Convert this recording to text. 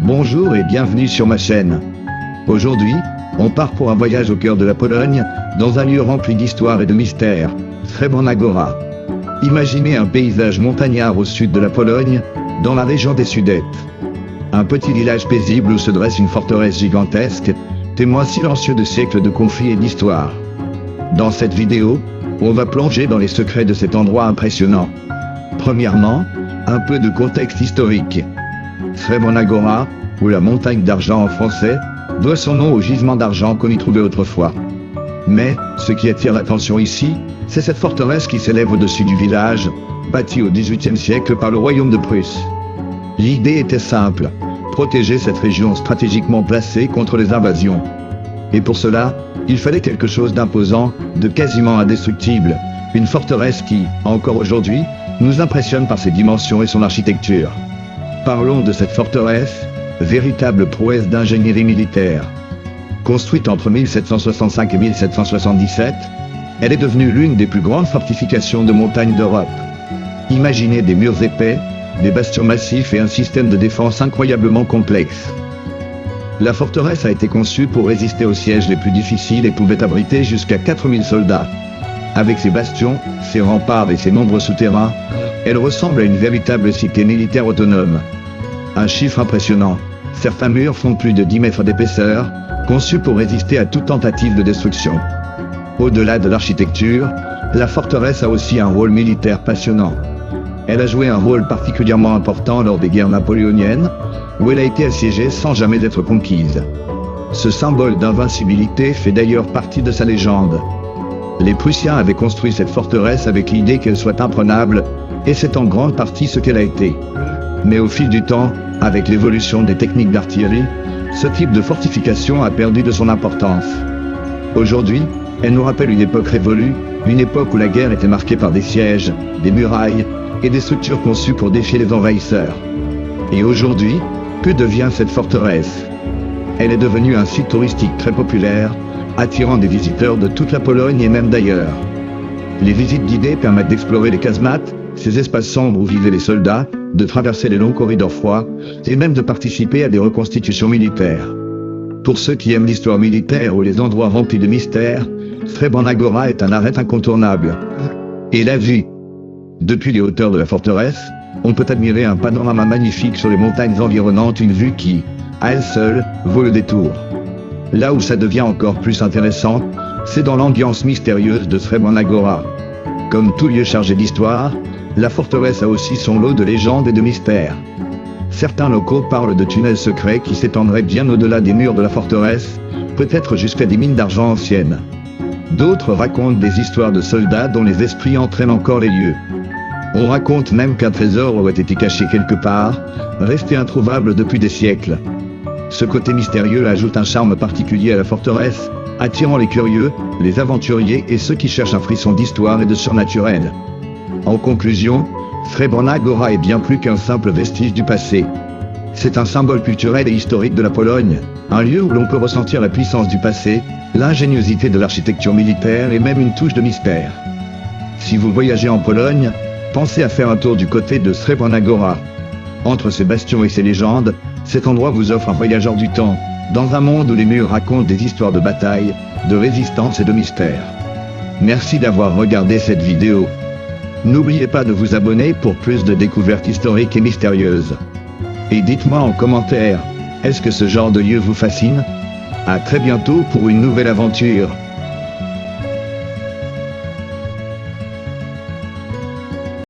Bonjour et bienvenue sur ma chaîne. Aujourd'hui, on part pour un voyage au cœur de la Pologne, dans un lieu rempli d'histoire et de mystères, Srebrna Góra. Imaginez un paysage montagnard au sud de la Pologne, dans la région des Sudètes. Un petit village paisible où se dresse une forteresse gigantesque, témoin silencieux de siècles de conflits et d'histoire. Dans cette vidéo, on va plonger dans les secrets de cet endroit impressionnant. Premièrement, un peu de contexte historique. Srebrna Góra, ou la montagne d'argent en français, doit son nom au gisement d'argent qu'on y trouvait autrefois. Mais, ce qui attire l'attention ici, c'est cette forteresse qui s'élève au-dessus du village, bâtie au XVIIIe siècle par le royaume de Prusse. L'idée était simple, protéger cette région stratégiquement placée contre les invasions. Et pour cela, il fallait quelque chose d'imposant, de quasiment indestructible, une forteresse qui, encore aujourd'hui, nous impressionne par ses dimensions et son architecture. Parlons de cette forteresse, véritable prouesse d'ingénierie militaire. Construite entre 1765 et 1777, elle est devenue l'une des plus grandes fortifications de montagne d'Europe. Imaginez des murs épais, des bastions massifs et un système de défense incroyablement complexe. La forteresse a été conçue pour résister aux sièges les plus difficiles et pouvait abriter jusqu'à 4000 soldats. Avec ses bastions, ses remparts et ses nombreux souterrains, elle ressemble à une véritable cité militaire autonome. Un chiffre impressionnant, certains murs font plus de 10 mètres d'épaisseur, conçus pour résister à toute tentative de destruction. Au-delà de l'architecture, la forteresse a aussi un rôle militaire passionnant. Elle a joué un rôle particulièrement important lors des guerres napoléoniennes, où elle a été assiégée sans jamais être conquise. Ce symbole d'invincibilité fait d'ailleurs partie de sa légende. Les Prussiens avaient construit cette forteresse avec l'idée qu'elle soit imprenable, et c'est en grande partie ce qu'elle a été. Mais au fil du temps, avec l'évolution des techniques d'artillerie, ce type de fortification a perdu de son importance. Aujourd'hui, elle nous rappelle une époque révolue, une époque où la guerre était marquée par des sièges, des murailles et des structures conçues pour défier les envahisseurs. Et aujourd'hui, que devient cette forteresse? Elle est devenue un site touristique très populaire, attirant des visiteurs de toute la Pologne et même d'ailleurs. Les visites guidées permettent d'explorer les casemates, ces espaces sombres où vivaient les soldats, de traverser les longs corridors froids, et même de participer à des reconstitutions militaires. Pour ceux qui aiment l'histoire militaire ou les endroits remplis de mystères, Srebrna Góra est un arrêt incontournable. Et la vue. Depuis les hauteurs de la forteresse, on peut admirer un panorama magnifique sur les montagnes environnantes, une vue qui, à elle seule, vaut le détour. Là où ça devient encore plus intéressant, c'est dans l'ambiance mystérieuse de Srebrna Góra. Comme tout lieu chargé d'histoire, la forteresse a aussi son lot de légendes et de mystères. Certains locaux parlent de tunnels secrets qui s'étendraient bien au-delà des murs de la forteresse, peut-être jusqu'à des mines d'argent anciennes. D'autres racontent des histoires de soldats dont les esprits entraînent encore les lieux. On raconte même qu'un trésor aurait été caché quelque part, resté introuvable depuis des siècles. Ce côté mystérieux ajoute un charme particulier à la forteresse, attirant les curieux, les aventuriers et ceux qui cherchent un frisson d'histoire et de surnaturel. En conclusion, Srebrna Góra est bien plus qu'un simple vestige du passé. C'est un symbole culturel et historique de la Pologne, un lieu où l'on peut ressentir la puissance du passé, l'ingéniosité de l'architecture militaire et même une touche de mystère. Si vous voyagez en Pologne, pensez à faire un tour du côté de Srebrna Góra. Entre ses bastions et ses légendes, cet endroit vous offre un voyage hors du temps, dans un monde où les murs racontent des histoires de bataille, de résistance et de mystère. Merci d'avoir regardé cette vidéo. N'oubliez pas de vous abonner pour plus de découvertes historiques et mystérieuses. Et dites-moi en commentaire, est-ce que ce genre de lieu vous fascine? À très bientôt pour une nouvelle aventure.